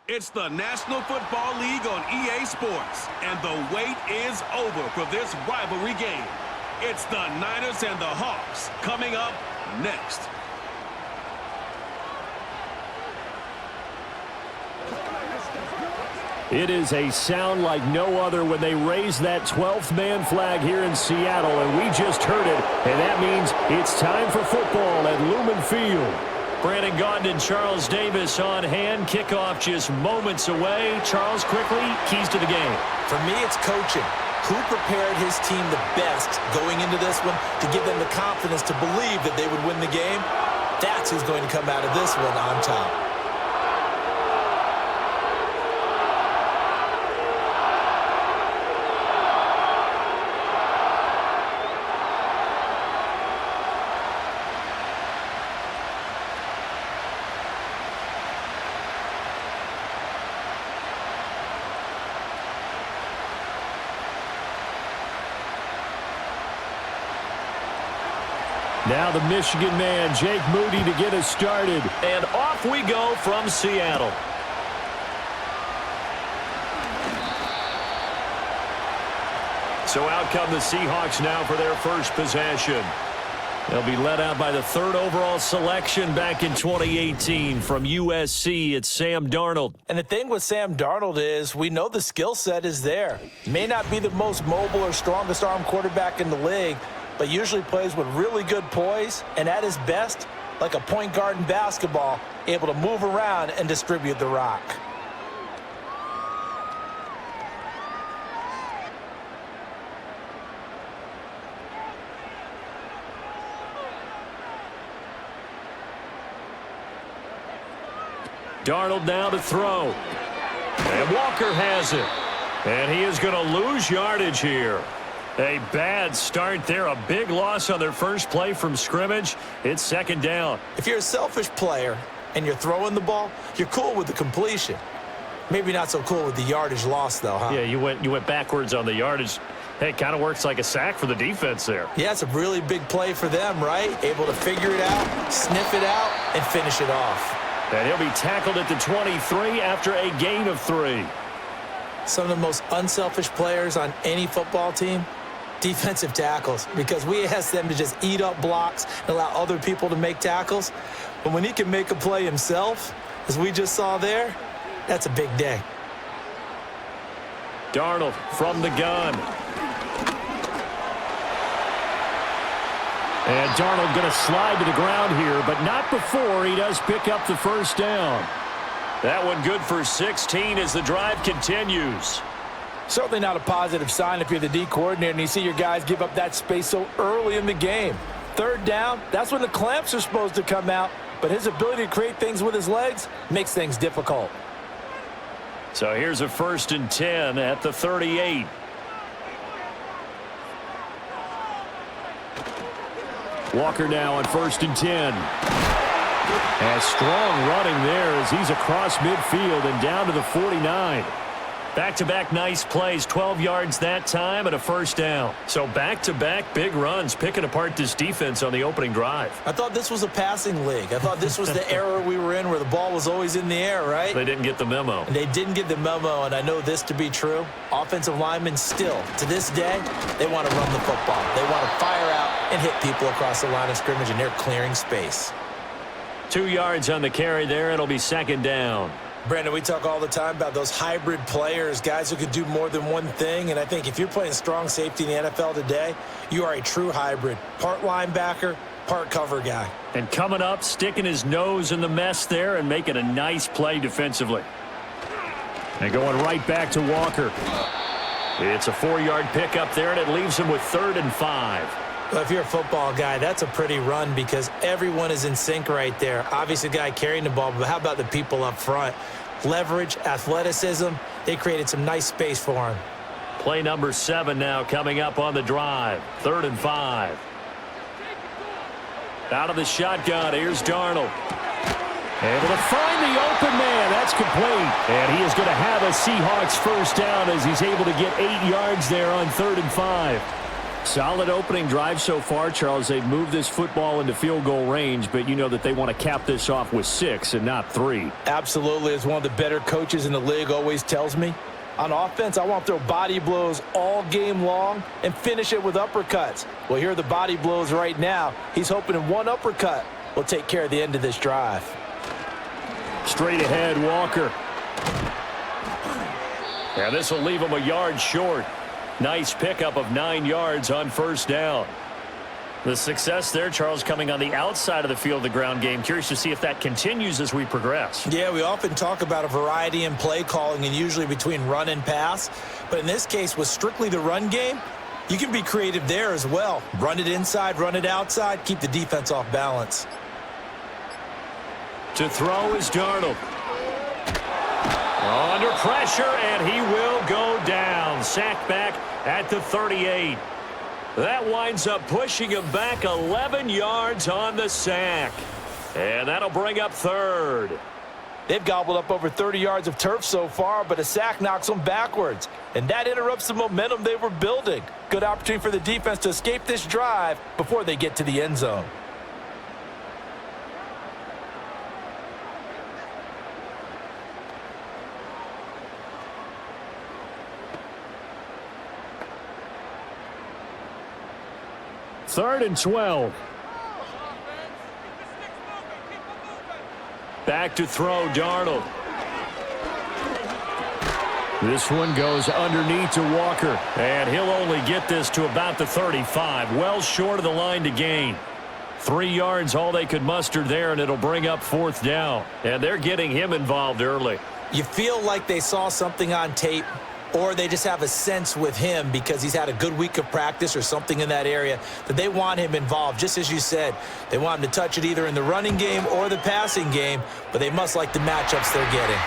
It's the National Football League on EA Sports, and the wait is over for this rivalry game. It's the Niners and the Hawks coming up next. It is a sound like no other when they raise that 12th man flag here in Seattle, and we just heard it, and that means it's time for football at Lumen Field. Brandon Gaudin and Charles Davis on hand. Kickoff just moments away. Charles, quickly, keys to the game. For me, it's coaching. Who prepared his team the best going into this one to give them the confidence to believe that they would win the game? That's who's going to come out of this one on top. Now the Michigan man, Jake Moody, to get us started. And off we go from Seattle. So out come the Seahawks now for their first possession. They'll be led out by the 3rd overall selection back in 2018 from USC. It's Sam Darnold. And the thing with Sam Darnold is we know the skill set is there. May not be the most mobile or strongest arm quarterback in the league, but usually plays with really good poise, and at his best, like a point guard in basketball, able to move around and distribute the rock. Darnold now to throw. And Walker has it. And he is going to lose yardage here. A bad start there. A big loss on their first play from scrimmage. It's 2nd down. If you're a selfish player and you're throwing the ball, you're cool with the completion. Maybe not so cool with the yardage loss, though, huh? Yeah, you went backwards on the yardage. Hey, it kind of works like a sack for the defense there. Yeah, it's a really big play for them, right? Able to figure it out, sniff it out, and finish it off. And he'll be tackled at the 23 after a gain of 3. Some of the most unselfish players on any football team, defensive tackles, because we ask them to just eat up blocks and allow other people to make tackles. But when he can make a play himself, as we just saw there, that's a big day. Darnold from the gun. And Darnold going to slide to the ground here, but not before he does pick up the 1st down. That one good for 16 as the drive continues. Certainly not a positive sign if you're the D coordinator and you see your guys give up that space so early in the game. 3rd down, that's when the clamps are supposed to come out, but his ability to create things with his legs makes things difficult. So here's a 1st and 10 at the 38. Walker now on 1st and 10. And strong running there as he's across midfield and down to the 49. Back-to-back nice plays, 12 yards that time and a 1st down. So back-to-back big runs, picking apart this defense on the opening drive. I thought this was a passing league. I thought this was the era we were in where the ball was always in the air, right? They didn't get the memo. And they didn't get the memo, and I know this to be true. Offensive linemen still, to this day, they want to run the football. They want to fire out and hit people across the line of scrimmage, and they're clearing space. 2 yards on the carry there. It'll be 2nd down. Brandon, we talk all the time about those hybrid players, guys who could do more than one thing, and I think if you're playing strong safety in the NFL today, you are a true hybrid. Part linebacker, part cover guy. And coming up, sticking his nose in the mess there and making a nice play defensively. And going right back to Walker. It's a 4-yard pickup there, and it leaves him with 3rd and 5. Well, if you're a football guy, that's a pretty run because everyone is in sync right there. Obviously, the guy carrying the ball, but how about the people up front? Leverage, athleticism, they created some nice space for him. Play number 7 now coming up on the drive. 3rd and 5. Out of the shotgun, here's Darnold. Able to find the open man. That's complete. And he is going to have a Seahawks 1st down as he's able to get 8 yards there on 3rd and 5. Solid opening drive so far, Charles. They've moved this football into field goal range, but you know that they want to cap this off with 6 and not 3. Absolutely. As one of the better coaches in the league always tells me, on offense, I want to throw body blows all game long and finish it with uppercuts. Well, here are the body blows right now. He's hoping in one uppercut will take care of the end of this drive. Straight ahead, Walker. And this will leave him a yard short. Nice pickup of 9 yards on first down. The success there, Charles, coming on the outside of the field of the ground game. Curious to see if that continues as we progress. Yeah, we often talk about a variety in play calling and usually between run and pass. But in this case, with strictly the run game, you can be creative there as well. Run it inside, run it outside, keep the defense off balance. To throw is Darnold. Under pressure, and he will go down. Sacked back at the 38. That winds up pushing him back 11 yards on the sack. And that'll bring up third. They've gobbled up over 30 yards of turf so far, but a sack knocks them backwards. And that interrupts the momentum they were building. Good opportunity for the defense to escape this drive before they get to the end zone. Third and 12. Back to throw, Darnold. This one goes underneath to Walker. And he'll only get this to about the 35. Well short of the line to gain. 3 yards, all they could muster there, and it'll bring up fourth down. And they're getting him involved early. You feel like they saw something on tape, or they just have a sense with him because he's had a good week of practice or something in that area that they want him involved. Just as you said, they want him to touch it either in the running game or the passing game, but they must like the matchups they're getting.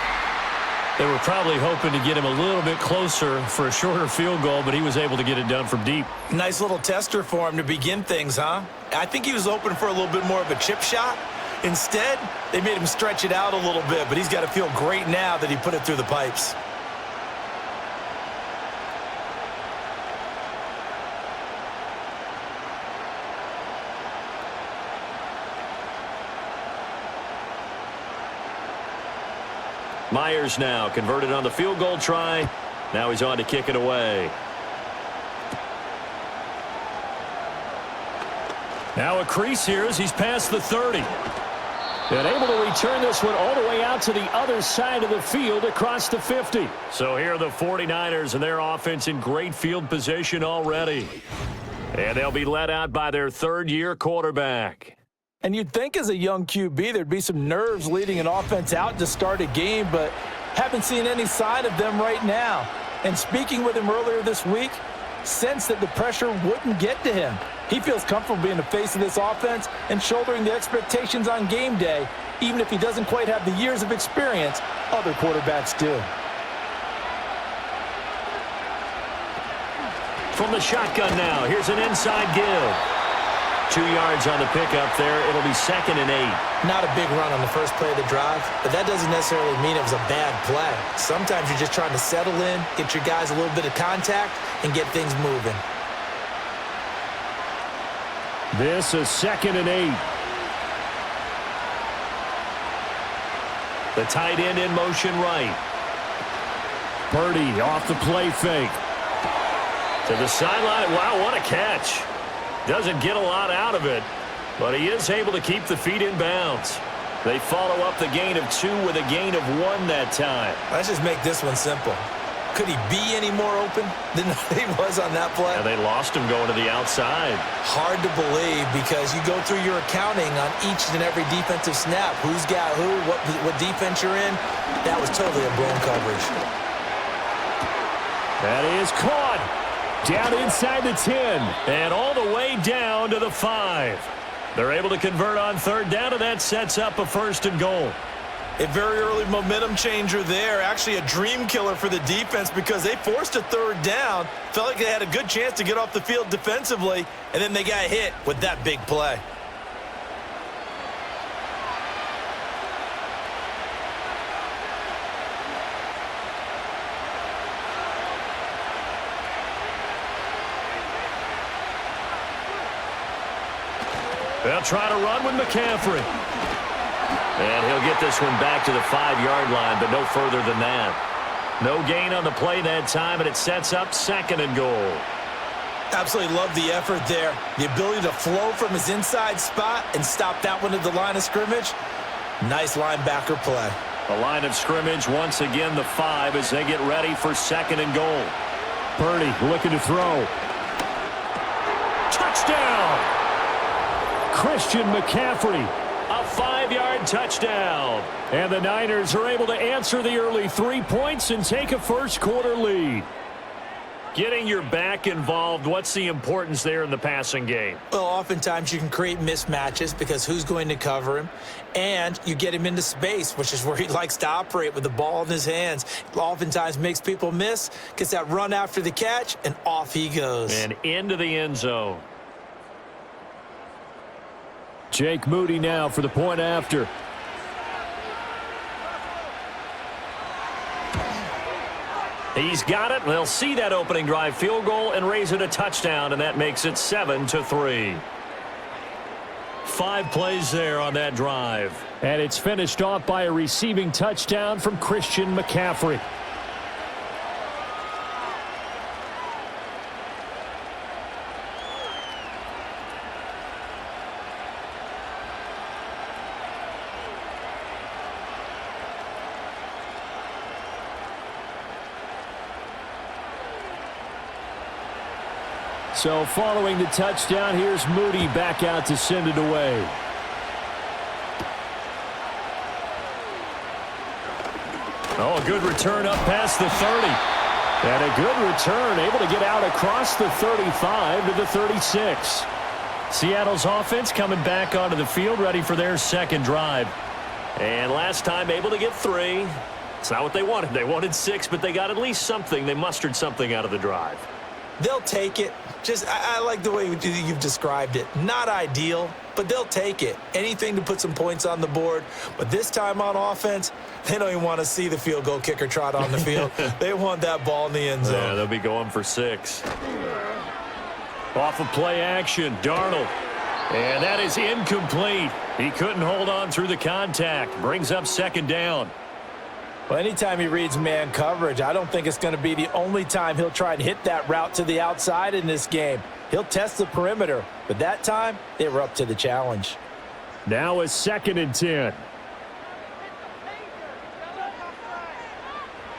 They were probably hoping to get him a little bit closer for a shorter field goal, but he was able to get it done from deep. Nice little tester for him to begin things, huh? I think he was open for a little bit more of a chip shot. Instead, they made him stretch it out a little bit, but he's got to feel great now that he put it through the pipes. Myers now converted on the field goal try. Now he's on to kick it away. Now a crease here as he's past the 30. And able to return this one all the way out to the other side of the field across the 50. So here are the 49ers and their offense in great field position already. And they'll be led out by their third-year quarterback. And you'd think as a young QB there'd be some nerves leading an offense out to start a game, but haven't seen any sign of them right now. And speaking with him earlier this week, sensed that the pressure wouldn't get to him. He feels comfortable being the face of this offense and shouldering the expectations on game day, even if he doesn't quite have the years of experience other quarterbacks do. From the shotgun now, here's an inside give. 2 yards on the pickup there. It'll be 2nd and 8. Not a big run on the first play of the drive, but that doesn't necessarily mean it was a bad play. Sometimes you're just trying to settle in, get your guys a little bit of contact, and get things moving. This is 2nd and 8. The tight end in motion right. Purdy off the play fake. To the sideline. Wow, what a catch. Doesn't get a lot out of it, but he is able to keep the feet in bounds. They follow up the gain of 2 with a gain of 1 that time. Let's just make this one simple. Could he be any more open than he was on that play? And they lost him going to the outside. Hard to believe because you go through your accounting on each and every defensive snap. Who's got who, what defense you're in. That was totally a blown coverage. That is caught. Down inside the 10. And all the way down to the 5. They're able to convert on third down, and that sets up a 1st and goal. A very early momentum changer there. Actually a dream killer for the defense because they forced a third down. Felt like they had a good chance to get off the field defensively, and then they got hit with that big play. They'll try to run with McCaffrey. And he'll get this one back to the 5-yard line, but no further than that. No gain on the play that time, and it sets up 2nd and goal. Absolutely love the effort there. The ability to flow from his inside spot and stop that one at the line of scrimmage. Nice linebacker play. The line of scrimmage, once again, the 5 as they get ready for 2nd and goal. Purdy looking to throw. Touchdown! Christian McCaffrey. A 5-yard touchdown. And the Niners are able to answer the early 3 points and take a first-quarter lead. Getting your back involved, what's the importance there in the passing game? Well, oftentimes you can create mismatches because who's going to cover him? And you get him into space, which is where he likes to operate with the ball in his hands. Oftentimes makes people miss, gets that run after the catch, and off he goes. And into the end zone. Jake Moody now for the point after. He's got it. They'll see that opening drive field goal and raise it a touchdown, and that makes it 7-3. 5 plays there on that drive. And it's finished off by a receiving touchdown from Christian McCaffrey. So following the touchdown, here's Moody back out to send it away. Oh, a good return up past the 30. And a good return, able to get out across the 35 to the 36. Seattle's offense coming back onto the field, ready for their 2nd drive. And last time able to get 3. It's not what they wanted. They wanted 6, but they got at least something. They mustered something out of the drive. They'll take it. I like the way you've described it. Not ideal, but they'll take it. Anything to put some points on the board. But this time on offense, they don't even want to see the field goal kicker trot on the field. They want that ball in the end zone. Yeah, they'll be going for 6. Off of play action, Darnold. And that is incomplete. He couldn't hold on through the contact. Brings up 2nd down. Well, anytime he reads man coverage, I don't think it's going to be the only time he'll try and hit that route to the outside in this game. He'll test the perimeter, but that time, they were up to the challenge. Now a 2nd and 10.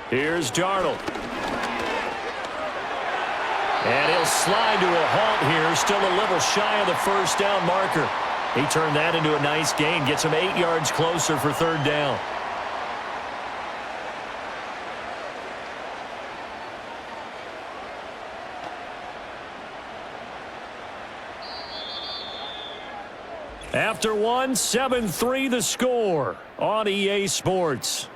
Here's Darnold. And he'll slide to a halt here, still a little shy of the 1st down marker. He turned that into a nice gain, gets him 8 yards closer for 3rd down. After 1, 7-3 the score on EA Sports.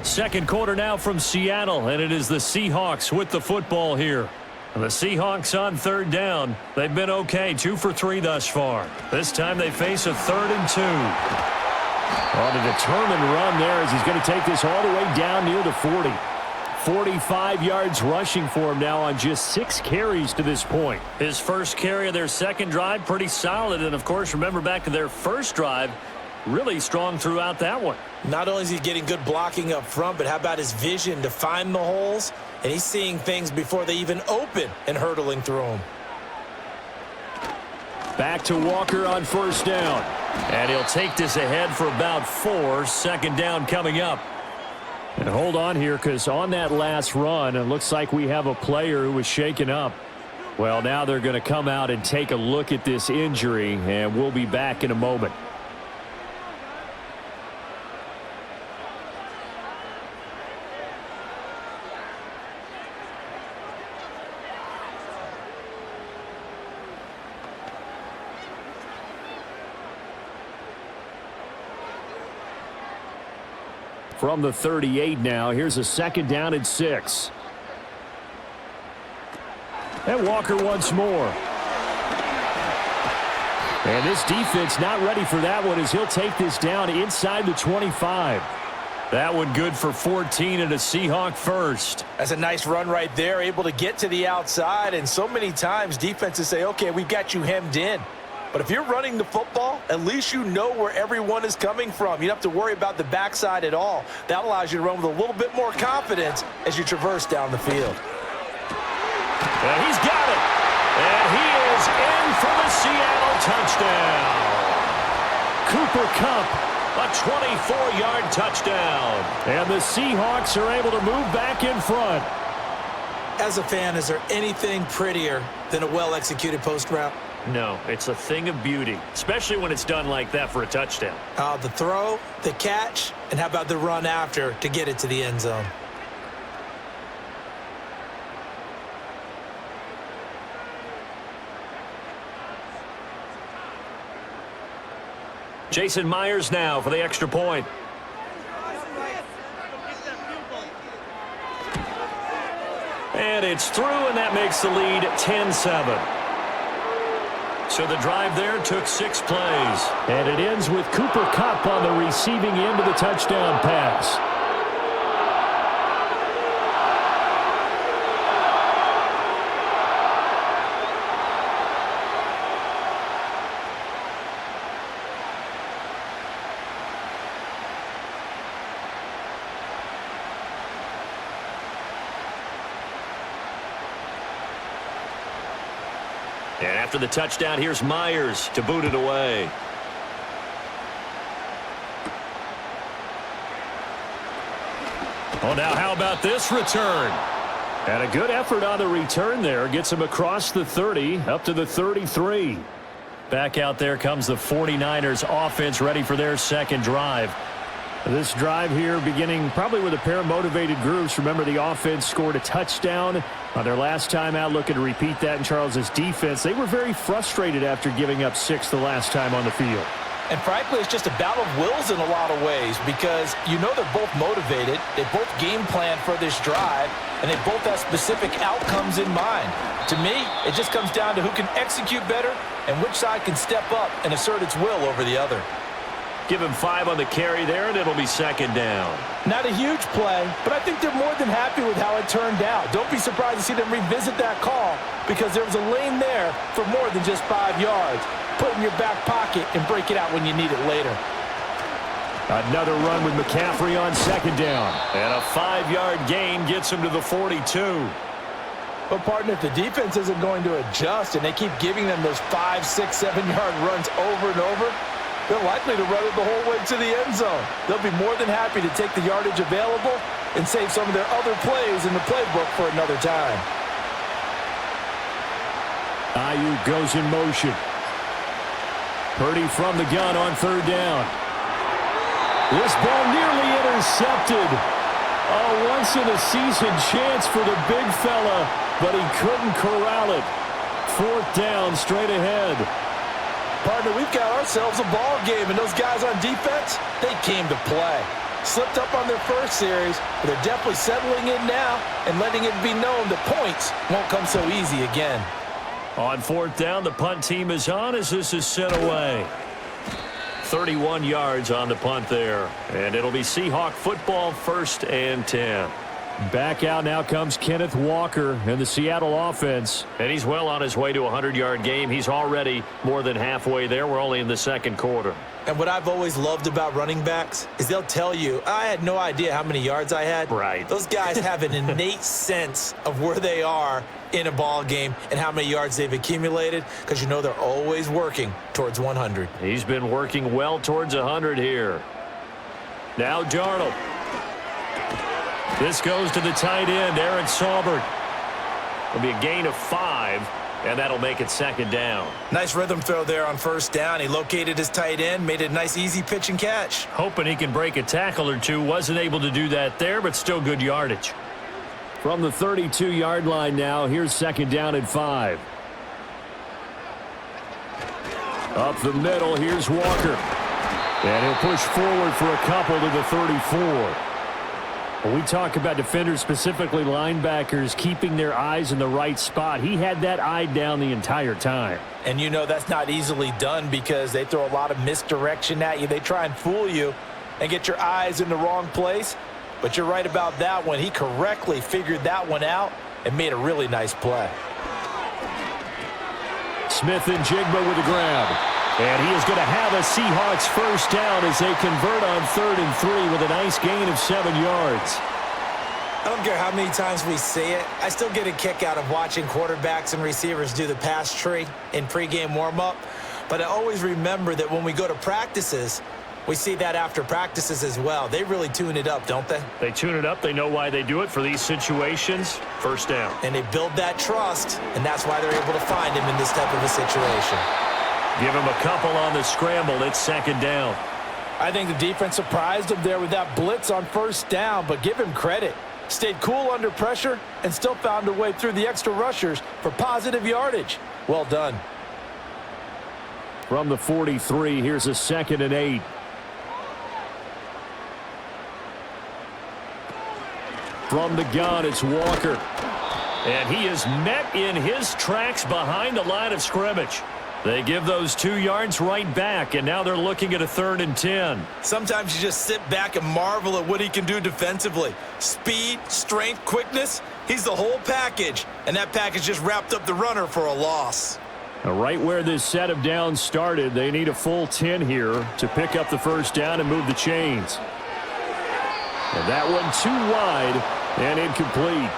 Second quarter now from Seattle, and it is the Seahawks with the football here. And the Seahawks on 3rd down. They've been okay, 2 for 3 thus far. This time they face a 3rd and 2. On a determined run there as he's going to take this all the way down near the 40. 45 yards rushing for him now on just 6 carries to this point. His first carry of their 2nd drive, pretty solid. And, of course, remember back to their 1st drive, really strong throughout that one. Not only is he getting good blocking up front, but how about his vision to find the holes? And he's seeing things before they even open and hurdling through them. Back to Walker on 1st down. And he'll take this ahead for about 4. 2nd down coming up. And hold on here, because on that last run, it looks like we have a player who was shaken up. Well, now they're going to come out and take a look at this injury, and we'll be back in a moment. From the 38 now, here's a 2nd down and 6. And Walker once more. And this defense not ready for that one as he'll take this down inside the 25. That one good for 14 and a Seahawk first. That's a nice run right there, able to get to the outside. And so many times defenses say, okay, we've got you hemmed in. But if you're running the football, at least you know where everyone is coming from. You don't have to worry about the backside at all. That allows you to run with a little bit more confidence as you traverse down the field. And he's got it. And he is in for the Seattle touchdown. Cooper Kupp, a 24-yard touchdown. and the Seahawks are able to move back in front. As a fan, is there anything prettier than a well-executed post route? No, it's a thing of beauty, especially when it's done like that for a touchdown. The throw, the catch, and how about the run after to get it to the end zone? Jason Myers now for the extra point. And it's through, and that makes the lead 10-7. So the drive there took 6 plays. And it ends with Cooper Kupp on the receiving end of the touchdown pass. And after the touchdown, here's Myers to boot it away. Oh, now how about this return? And a good effort on the return there. Gets him across the 30, up to the 33. Back out there comes the 49ers offense, ready for their second drive. This drive here beginning probably with a pair of motivated groups. Remember, the offense scored a touchdown on their last time out, looking to repeat that in Charles's defense. They were very frustrated after giving up 6 the last time on the field. And frankly, it's just a battle of wills in a lot of ways because you know they're both motivated. They both game plan for this drive, and they both have specific outcomes in mind. To me, it just comes down to who can execute better and which side can step up and assert its will over the other. Give him 5 on the carry there, and it'll be second down. Not a huge play, but I think they're more than happy with how it turned out. Don't be surprised to see them revisit that call because there was a lane there for more than just 5 yards. Put it in your back pocket and break it out when you need it later. Another run with McCaffrey on second down. And a 5-yard gain gets him to the 42. But, partner, if the defense isn't going to adjust and they keep giving them those 5, 6, 7-yard runs over and over, they're likely to run it the whole way to the end zone. They'll be more than happy to take the yardage available and save some of their other plays in the playbook for another time. Ayuk goes in motion. Purdy from the gun on third down. This ball nearly intercepted. A once-in-a-season chance for the big fella, but he couldn't corral it. Fourth down, straight ahead. Partner, we've got ourselves a ball game, and those guys on defense, they came to play. Slipped up on their first series, but they're definitely settling in now and letting it be known that points won't come so easy again. On fourth down, the punt team is on as this is sent away. 31 yards on the punt there, and it'll be Seahawk football, 1st and 10. Back out now comes Kenneth Walker and the Seattle offense. And he's well on his way to a 100-yard game. He's already more than halfway there. We're only in the second quarter. And what I've always loved about running backs is they'll tell you, I had no idea how many yards I had. Right. Those guys have an innate sense of where they are in a ball game and how many yards they've accumulated because you know they're always working towards 100. He's been working well towards 100 here. Now Darnold. This goes to the tight end, Eric Saubert. It'll be a gain of 5, and that'll make it second down. Nice rhythm throw there on first down. He located his tight end, made it a nice easy pitch and catch. Hoping he can break a tackle or two. Wasn't able to do that there, but still good yardage. From the 32-yard line now, here's second down and 5. Up the middle, here's Walker. And he'll push forward for a couple to the 34. When we talk about defenders, specifically linebackers, keeping their eyes in the right spot, he had that eye down the entire time. And you know that's not easily done because they throw a lot of misdirection at you. They try and fool you. and get your eyes in the wrong place. But you're right about that one. He correctly figured that one out and made a really nice play. Smith and Jigba with the grab. And he is going to have a Seahawks first down as they convert on 3rd and 3 with a nice gain of 7 yards. I don't care how many times we see it. I still get a kick out of watching quarterbacks and receivers do the pass tree in pregame warm-up. But I always remember that when we go to practices, we see that after practices as well. They really tune it up, don't they? They tune it up. They know why they do it for these situations. First down. And they build that trust, and that's why they're able to find him in this type of a situation. Give him a couple on the scramble. It's 2nd down. I think the defense surprised him there with that blitz on 1st down, but give him credit. Stayed cool under pressure and still found a way through the extra rushers for positive yardage. Well done. From the 43, here's a 2nd and 8. From the gun, it's Walker. And he is met in his tracks behind the line of scrimmage. They give those 2 yards right back, and now they're looking at a 3rd and 10. Sometimes you just sit back and marvel at what he can do defensively. Speed, strength, quickness, he's the whole package. And that package just wrapped up the runner for a loss. Now, right where this set of downs started, they need a full 10 here to pick up the first down and move the chains. And that one too wide and incomplete.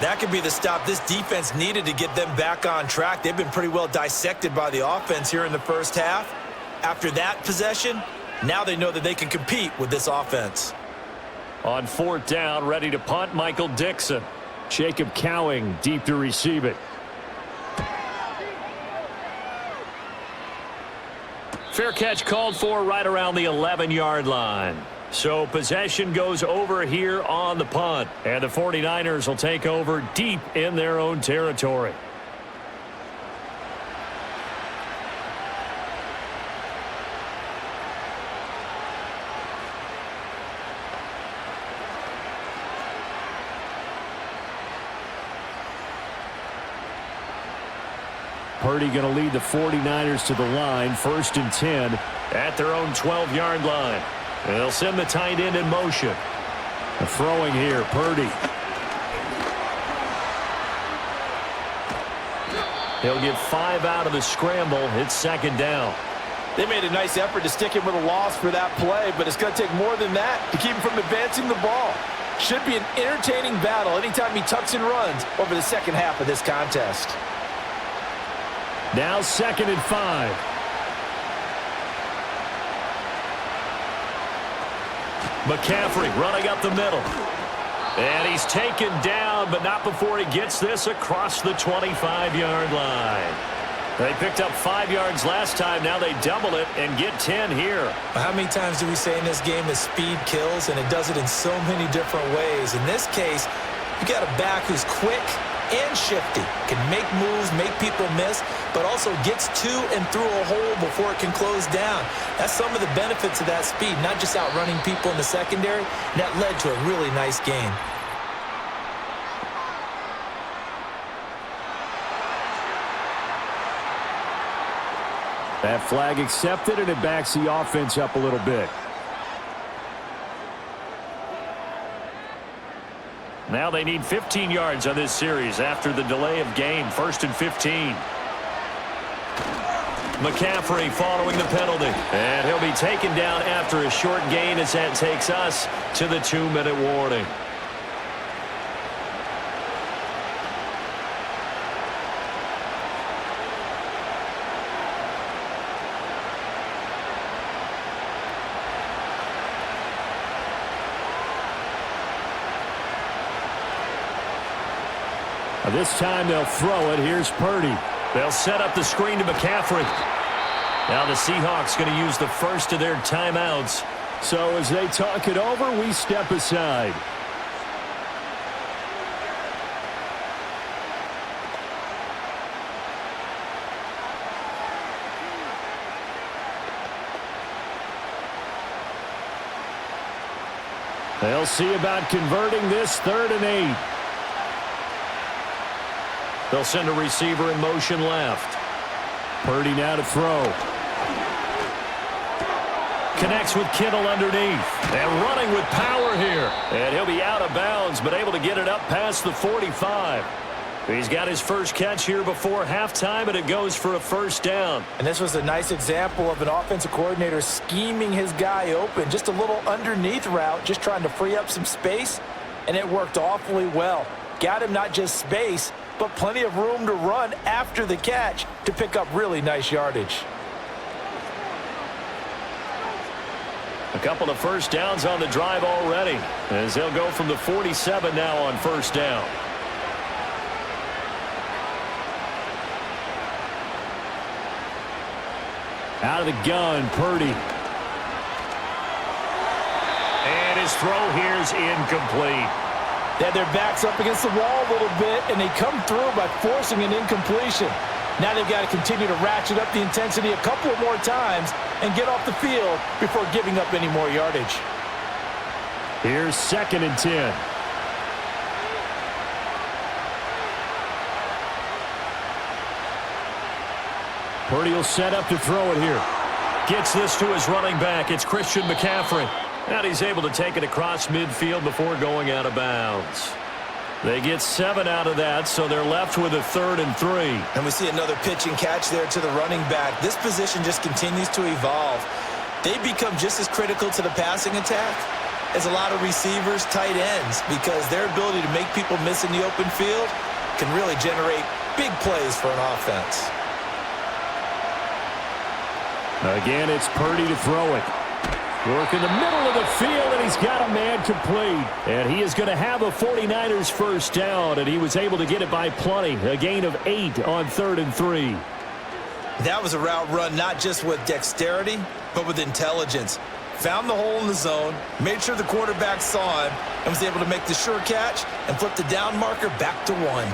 That could be the stop this defense needed to get them back on track. They've been pretty well dissected by the offense here in the first half. After that possession, now they know that they can compete with this offense. On 4th down, ready to punt, Mykel Dixon. Jacob Cowing deep to receive it. Fair catch called for right around the 11-yard line. So possession goes over here on the punt. And the 49ers will take over deep in their own territory. Purdy going to lead the 49ers to the line. 1st and 10 at their own 12-yard line. They'll send the tight end in motion. Throwing here, Purdy. He'll get 5 out of the scramble. It's 2nd down. They made a nice effort to stick him with a loss for that play, but it's going to take more than that to keep him from advancing the ball. Should be an entertaining battle anytime he tucks and runs over the second half of this contest. Now 2nd and 5. McCaffrey running up the middle. And he's taken down, but not before he gets this across the 25-yard line. They picked up 5 yards last time. Now they double it and get 10 here. How many times do we say in this game that speed kills, and it does it in so many different ways? In this case, you got a back who's quick and shifty, can make moves, make people miss, but also gets to and through a hole before it can close down. That's some of the benefits of that speed, not just outrunning people in the secondary. That led to a really nice game. That flag accepted, and it backs the offense up a little bit. Now they need 15 yards on this series after the delay of game. 1st and 15. McCaffrey following the penalty. And he'll be taken down after a short gain as that takes us to the 2-minute warning. This time they'll throw it. Here's Purdy. They'll set up the screen to McCaffrey. Now the Seahawks going to use the first of their timeouts. So as they talk it over, we step aside. They'll see about converting this 3rd and 8. They'll send a receiver in motion left. Purdy now to throw. Connects with Kittle underneath. And running with power here. And he'll be out of bounds, but able to get it up past the 45. He's got his first catch here before halftime, and it goes for a first down. And this was a nice example of an offensive coordinator scheming his guy open. Just a little underneath route, just trying to free up some space, and it worked awfully well. Got him not just space, but plenty of room to run after the catch to pick up really nice yardage. A couple of first downs on the drive already, as he'll go from the 47 now on first down. Out of the gun, Purdy. And his throw here is incomplete. They had their backs up against the wall a little bit, and they come through by forcing an incompletion. Now they've got to continue to ratchet up the intensity a couple of more times and get off the field before giving up any more yardage. Here's 2nd and 10. Purdy will set up to throw it here. Gets this to his running back. It's Christian McCaffrey. And he's able to take it across midfield before going out of bounds. They get 7 out of that, so they're left with a 3rd and 3. And we see another pitch and catch there to the running back. This position just continues to evolve. They become just as critical to the passing attack as a lot of receivers, tight ends, because their ability to make people miss in the open field can really generate big plays for an offense. Again, it's Purdy to throw it. Work in the middle of the field, and he's got a man complete. And he is going to have a 49ers first down, and he was able to get it by plenty. A gain of 8 on 3rd and 3. That was a route run not just with dexterity, but with intelligence. Found the hole in the zone, made sure the quarterback saw him, and was able to make the sure catch and flip the down marker back to 1.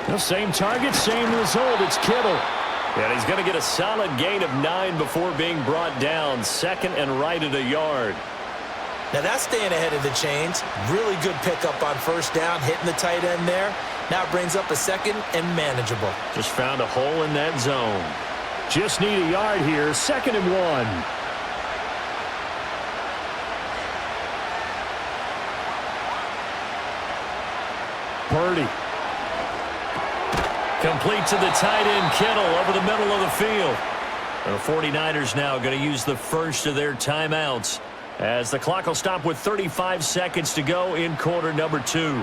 The same target, same result. It's Kittle. And he's going to get a solid gain of 9 before being brought down. 2nd and right at a yard. Now that's staying ahead of the chains. Really good pickup on first down, hitting the tight end there. Now it brings up a 2nd and manageable. Just found a hole in that zone. Just need a yard here. 2nd and 1. Purdy. Complete to the tight end, Kittle, over the middle of the field. The 49ers now going to use the first of their timeouts as the clock will stop with 35 seconds to go in quarter number 2.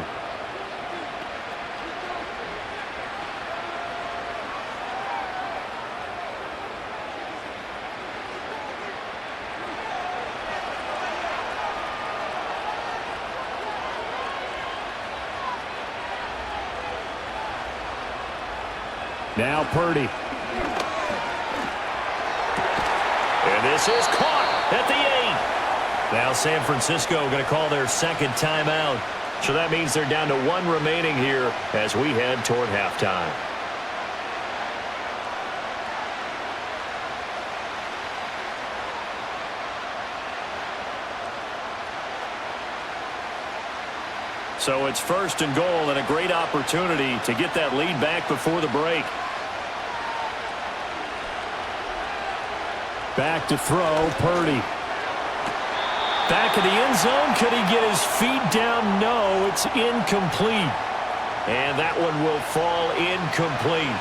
Now Purdy. And this is caught at the 8. Now San Francisco going to call their 2nd timeout. So that means they're down to 1 remaining here as we head toward halftime. So it's 1st and goal and a great opportunity to get that lead back before the break. Back to throw, Purdy. Back in the end zone. Could he get his feet down? No, it's incomplete. And that one will fall incomplete.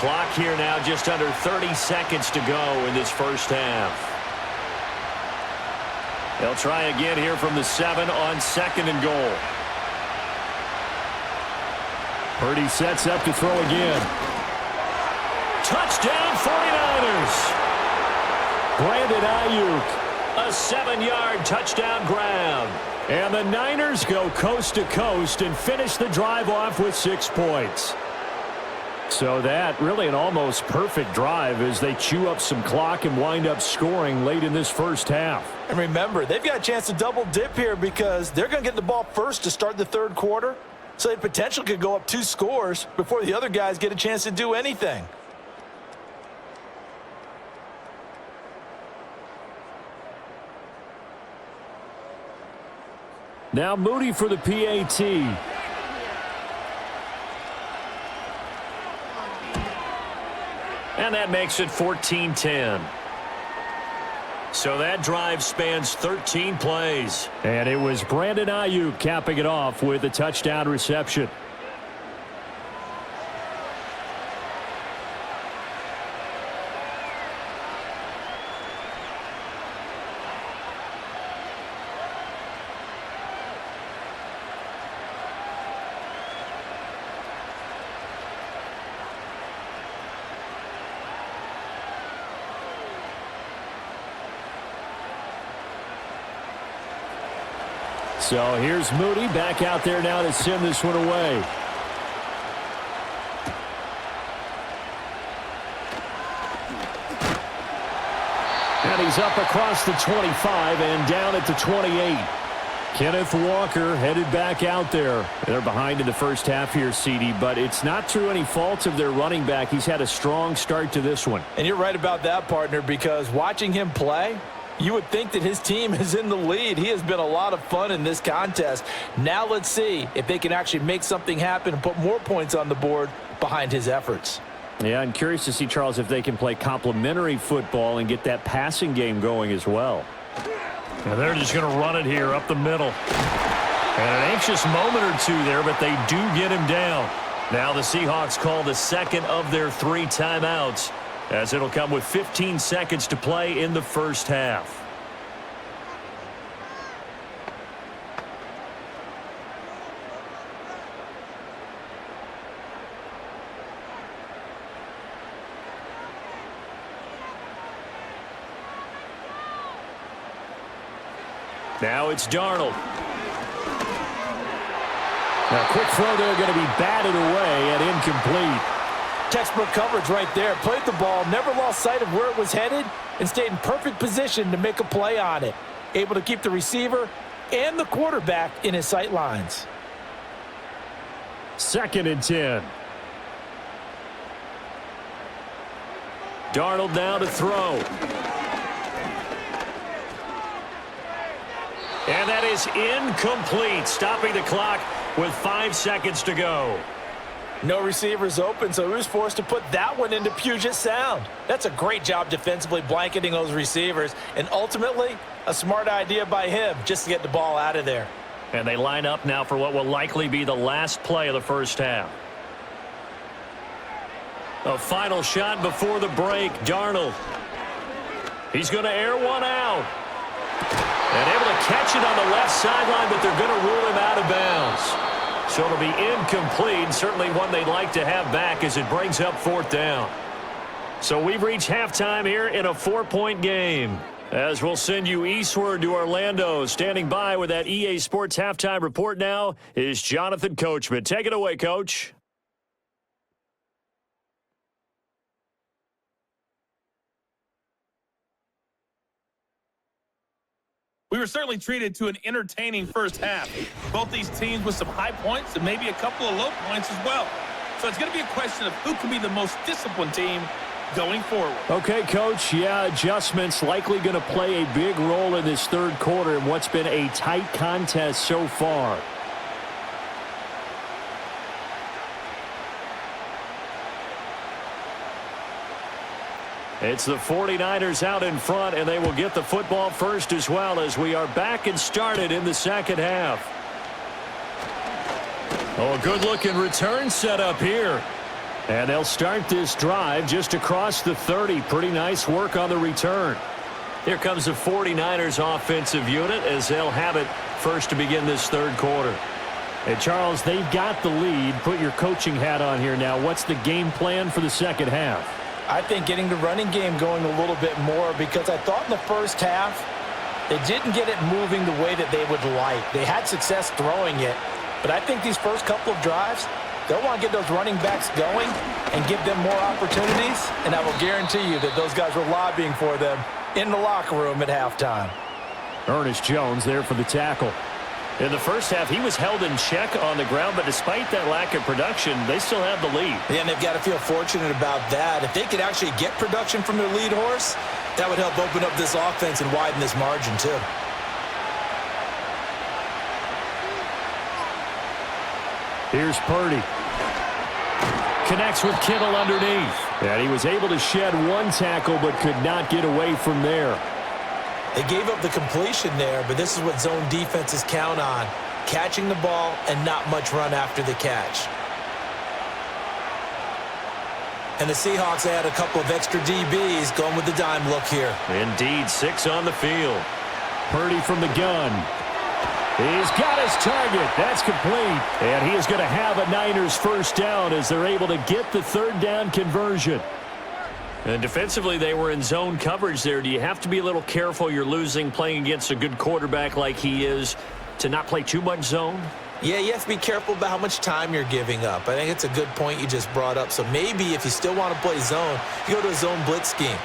Clock here now just under 30 seconds to go in this first half. They'll try again here from the 7 on 2nd and goal. Purdy sets up to throw again. Touchdown 49ers. Brandon Ayuk, a 7-yard touchdown grab. And the Niners go coast to coast and finish the drive off with 6 points. So that really an almost perfect drive as they chew up some clock and wind up scoring late in this first half. And remember, they've got a chance to double dip here because they're going to get the ball first to start the 3rd quarter. So they potentially could go up 2 scores before the other guys get a chance to do anything. Now Moody for the PAT. And that makes it 14-10. So that drive spans 13 plays. And it was Brandon Ayuk capping it off with a touchdown reception. So here's Moody back out there now to send this one away. And he's up across the 25 and down at the 28. Kenneth Walker headed back out there. They're behind in the first half here, CD, but it's not through any faults of their running back. He's had a strong start to this one. And you're right about that, partner, because watching him play, you would think that his team is in the lead. He has been a lot of fun in this contest. Now let's see if they can actually make something happen and put more points on the board behind his efforts. Yeah, I'm curious to see, Charles, if they can play complementary football and get that passing game going as well. And they're just going to run it here up the middle. And an anxious moment or two there, but they do get him down. Now the Seahawks call the second of their 3 timeouts, as it'll come with 15 seconds to play in the first half. Now it's Darnold. Now, quick throw there, going to be batted away and incomplete. Textbook coverage right there. Played the ball, never lost sight of where it was headed, and stayed in perfect position to make a play on it. Able to keep the receiver and the quarterback in his sight lines. 2nd and 10. Darnold now to throw. And that is incomplete, stopping the clock with 5 seconds to go. No receivers open, so he was forced to put that one into Puget Sound. That's a great job defensively blanketing those receivers, and ultimately a smart idea by him just to get the ball out of there. And they line up now for what will likely be the last play of the first half. A final shot before the break. Darnold. He's going to air one out. And able to catch it on the left sideline, but they're going to rule him out of bounds. So it'll be incomplete, certainly one they'd like to have back as it brings up 4th down. So we've reached halftime here in a 4-point game. As we'll send you eastward to Orlando. Standing by with that EA Sports halftime report now is Jonathan Coachman. Take it away, Coach. We were certainly treated to an entertaining first half. Both these teams with some high points and maybe a couple of low points as well. So it's going to be a question of who can be the most disciplined team going forward. Okay, Coach. Yeah, adjustments likely going to play a big role in this 3rd quarter in what's been a tight contest so far. It's the 49ers out in front, and they will get the football first as well as we are back and started in the 2nd half. Oh, a good-looking return set up here. And they'll start this drive just across the 30. Pretty nice work on the return. Here comes the 49ers offensive unit as they'll have it first to begin this 3rd quarter. And, Charles, they've got the lead. Put your coaching hat on here now. What's the game plan for the 2nd half? I think getting the running game going a little bit more, because I thought in the first half they didn't get it moving the way that they would like. They had success throwing it, but I think these first couple of drives, they'll want to get those running backs going and give them more opportunities, and I will guarantee you that those guys were lobbying for them in the locker room at halftime. Ernest Jones there for the tackle. In the first half, he was held in check on the ground, but despite that lack of production, they still have the lead. Yeah, and they've got to feel fortunate about that. If they could actually get production from their lead horse, that would help open up this offense and widen this margin too. Here's Purdy. Connects with Kittle underneath. And he was able to shed one tackle but could not get away from there. They gave up the completion there, but this is what zone defenses count on. Catching the ball and not much run after the catch. And the Seahawks add a couple of extra DBs going with the dime look here. Indeed, 6 on the field. Purdy from the gun. He's got his target. That's complete. And he is going to have a Niners first down as they're able to get the third down conversion. And defensively, they were in zone coverage there. Do you have to be a little careful you're losing playing against a good quarterback like he is to not play too much zone? Yeah, you have to be careful about how much time you're giving up. I think it's a good point you just brought up. So maybe if you still want to play zone, you go to a zone blitz scheme.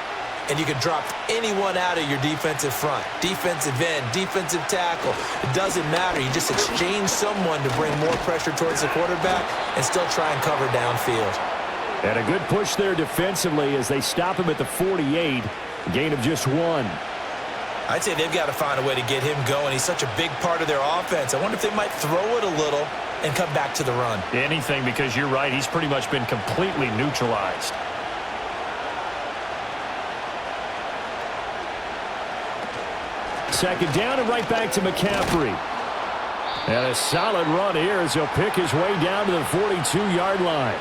And you can drop anyone out of your defensive front. Defensive end, defensive tackle. It doesn't matter. You just exchange someone to bring more pressure towards the quarterback and still try and cover downfield. And a good push there defensively as they stop him at the 48. A gain of just 1. I'd say they've got to find a way to get him going. He's such a big part of their offense. I wonder if they might throw it a little and come back to the run. Anything, because you're right. He's pretty much been completely neutralized. Second down and right back to McCaffrey. And a solid run here as he'll pick his way down to the 42-yard line.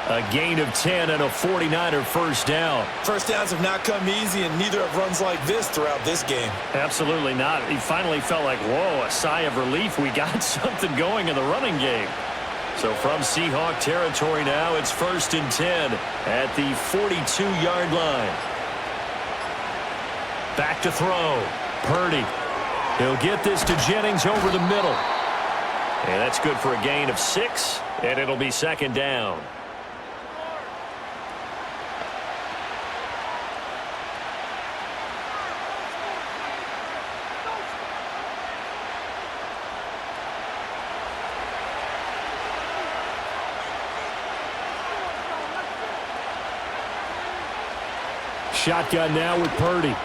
A gain of 10 and a 49er first down. First downs have not come easy, and neither have runs like this throughout this game. Absolutely not. He finally felt like, whoa, a sigh of relief. We got something going in the running game. So from Seahawk territory now, it's 1st and 10 at the 42-yard line. Back to throw. Purdy. He'll get this to Jennings over the middle. And that's good for a gain of 6, and it'll be 2nd down. Shotgun now with Purdy.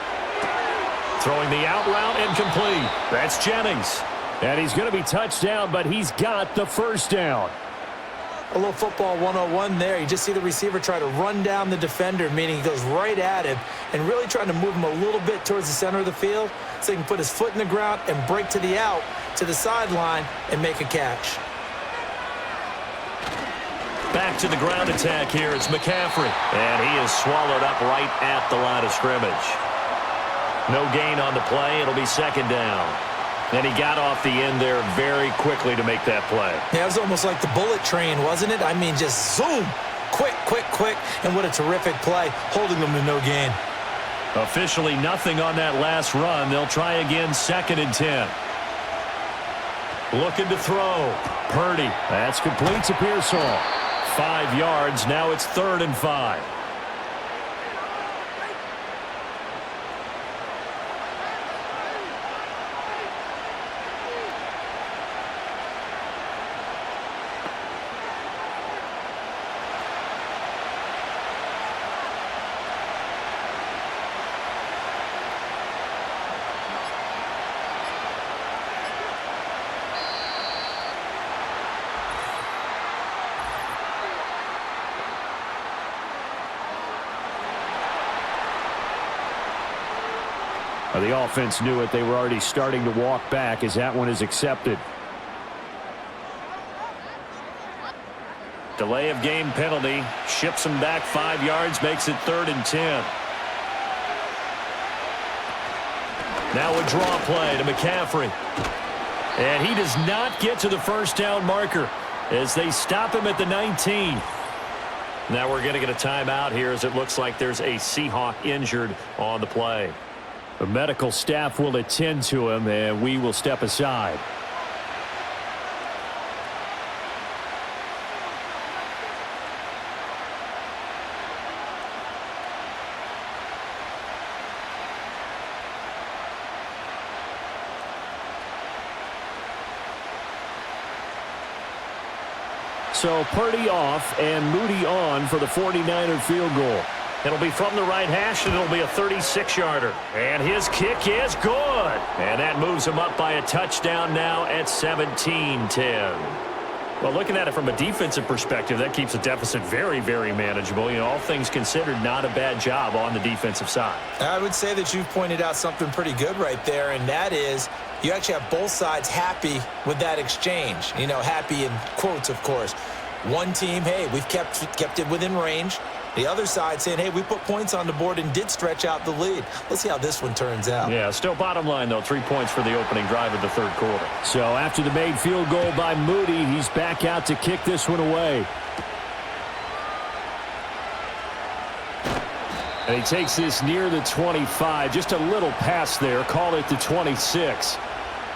Throwing the out route incomplete. That's Jennings. And he's going to be touched down, but he's got the first down. A little football 101 there. You just see the receiver try to run down the defender, meaning he goes right at him and really trying to move him a little bit towards the center of the field so he can put his foot in the ground and break to the out, to the sideline, and make a catch. Back to the ground attack here. It's McCaffrey. And he is swallowed up right at the line of scrimmage. No gain on the play. It'll be 2nd down. And he got off the end there very quickly to make that play. Yeah, it was almost like the bullet train, wasn't it? I mean, just zoom. Quick, quick, quick. And what a terrific play, holding them to no gain. Officially nothing on that last run. They'll try again 2nd and 10. Looking to throw. Purdy. That's complete to Pearsall. 5 yards. Now it's 3rd and 5. The offense knew it. They were already starting to walk back as that one is accepted. Delay of game penalty. Ships him back 5 yards. Makes it 3rd and 10. Now a draw play to McCaffrey. And he does not get to the first down marker as they stop him at the 19. Now we're going to get a timeout here as it looks like there's a Seahawk injured on the play. The medical staff will attend to him, and we will step aside. So Purdy off and Moody on for the 49er field goal. It'll be from the right hash, and it'll be a 36-yarder. And his kick is good. And that moves him up by a touchdown now at 17-10. Well, looking at it from a defensive perspective, that keeps the deficit very, very manageable. You know, all things considered, not a bad job on the defensive side. I would say that you've pointed out something pretty good right there, and that is you actually have both sides happy with that exchange. You know, happy in quotes, of course. One team, hey, we've kept it within range. The other side saying, hey, we put points on the board and did stretch out the lead. Let's see how this one turns out. Yeah, still bottom line, though, 3 points for the opening drive of the third quarter. So after the made field goal by Moody, he's back out to kick this one away. And he takes this near the 25. Just a little pass there. Call it the 26.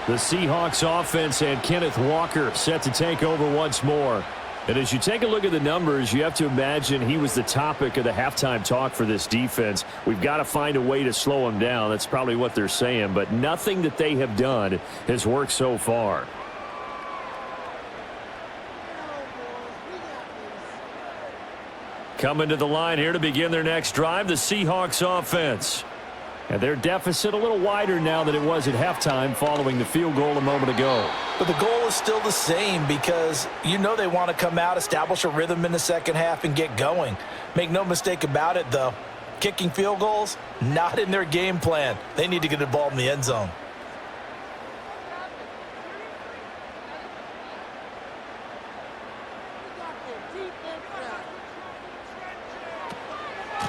The Seahawks offense and Kenneth Walker set to take over once more. And as you take a look at the numbers, you have to imagine he was the topic of the halftime talk for this defense. We've got to find a way to slow him down. That's probably what they're saying. But nothing that they have done has worked so far. Coming to the line here to begin their next drive, the Seahawks offense. And their deficit a little wider now than it was at halftime following the field goal a moment ago. But the goal is still the same because you know they want to come out, establish a rhythm in the second half, and get going. Make no mistake about it, though. Kicking field goals, not in their game plan. They need to get the ball in the end zone.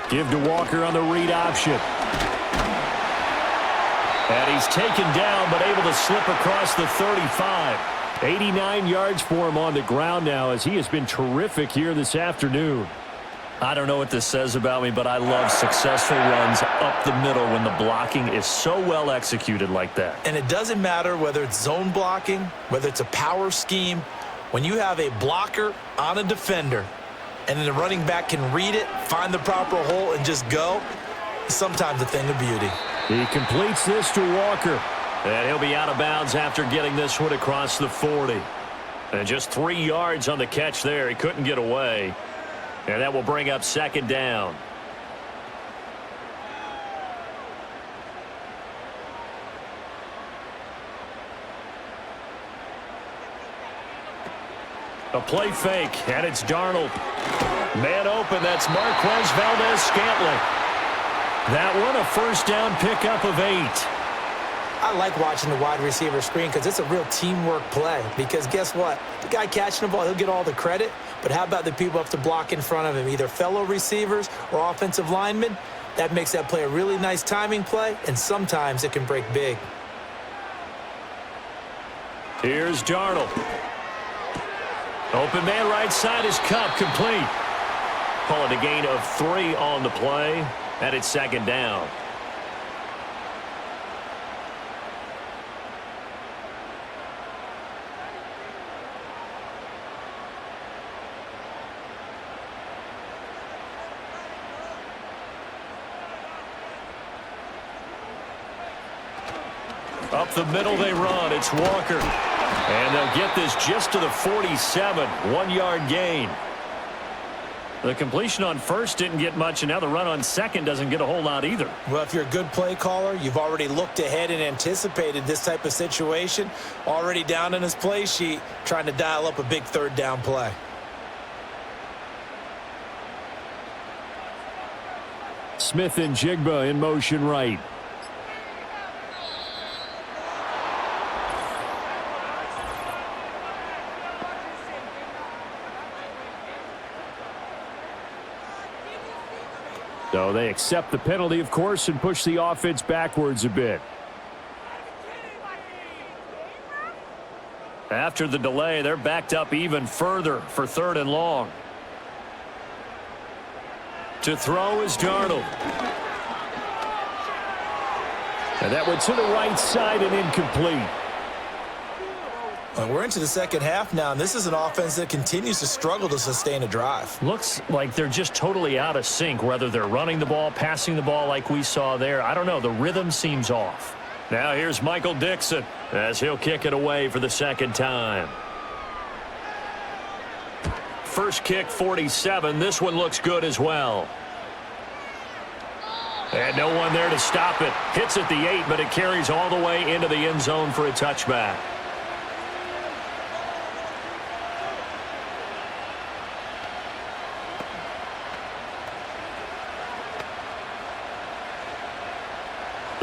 Give to Walker on the read option. And he's taken down, but able to slip across the 35. 89 yards for him on the ground now, as he has been terrific here this afternoon. I don't know what this says about me, but I love successful runs up the middle when the blocking is so well executed like that. And it doesn't matter whether it's zone blocking, whether it's a power scheme. When you have a blocker on a defender, and then the running back can read it, find the proper hole, and just go, it's sometimes a thing of beauty. He completes this to Walker. And he'll be out of bounds after getting this one across the 40. And just 3 yards on the catch there. He couldn't get away. And that will bring up second down. A play fake, and it's Darnold. Man open, that's Marquez Valdez-Scantling. That one, a first down pickup of 8. I like watching the wide receiver screen because it's a real teamwork play. Because guess what? The guy catching the ball, he'll get all the credit. But how about the people who have to block in front of him, either fellow receivers or offensive linemen? That makes that play a really nice timing play, and sometimes it can break big. Here's Darnold. Open man right side is Cup, complete. Call it a gain of 3 on the play. And it's second down. Up the middle they run. It's Walker. And they'll get this just to the 47. 1-yard gain. The completion on first didn't get much, and now the run on second doesn't get a whole lot either. Well, if you're a good play caller, you've already looked ahead and anticipated this type of situation. Already down in his play sheet, trying to dial up a big third down play. Smith and Jigba in motion right. So they accept the penalty, of course, and push the offense backwards a bit. After the delay, they're backed up even further for third and long. To throw is Darnold. And that went to the right side and incomplete. Well, we're into the second half now, and this is an offense that continues to struggle to sustain a drive. Looks like they're just totally out of sync, whether they're running the ball, passing the ball like we saw there. I don't know. The rhythm seems off. Now here's Mykel Dixon as he'll kick it away for the second time. First kick, 47. This one looks good as well. And no one there to stop it. Hits at the 8, but it carries all the way into the end zone for a touchback.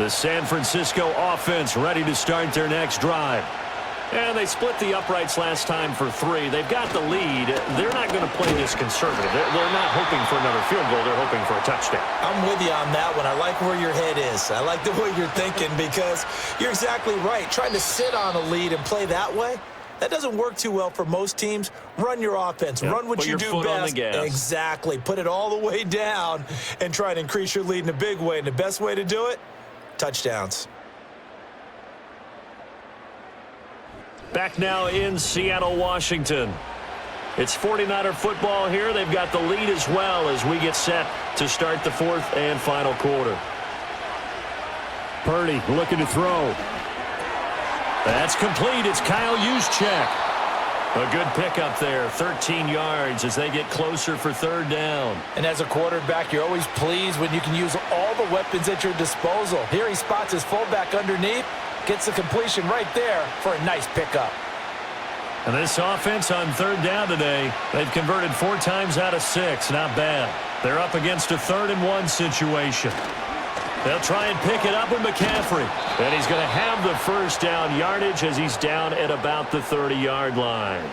The San Francisco offense ready to start their next drive. And they split the uprights last time for 3. They've got the lead. They're not going to play this conservative. They're not hoping for another field goal. They're hoping for a touchdown. I'm with you on that one. I like where your head is. I like the way you're thinking because you're exactly right. Trying to sit on a lead and play that way, that doesn't work too well for most teams. Run your offense. Run what you do best. Exactly. Put it all the way down and try to increase your lead in a big way. And the best way to do it, touchdowns. Back now in Seattle, Washington. It's 49er football here. They've got the lead as well as we get set to start the 4th and final quarter. Purdy looking to throw. That's complete. It's Kyle Juszczyk. A good pickup there. 13 yards as they get closer for 3rd down. And as a quarterback, you're always pleased when you can use all the weapons at your disposal. Here he spots his fullback underneath. Gets the completion right there for a nice pickup. And this offense on 3rd down today, they've converted 4 times out of 6. Not bad. They're up against a 3rd and 1 situation. They'll try and pick it up with McCaffrey. And he's going to have the 1st down yardage as he's down at about the 30-yard line.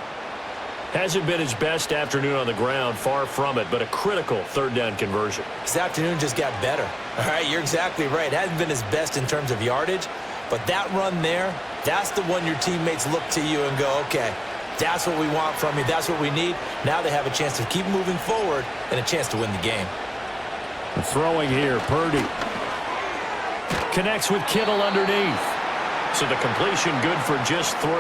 Hasn't been his best afternoon on the ground, far from it, but a critical 3rd down conversion. His afternoon just got better. All right, you're exactly right. Hasn't been his best in terms of yardage. But that run there, that's the one your teammates look to you and go, okay, that's what we want from you. That's what we need. Now they have a chance to keep moving forward and a chance to win the game. Throwing here, Purdy. Connects with Kittle underneath. So the completion good for just 3.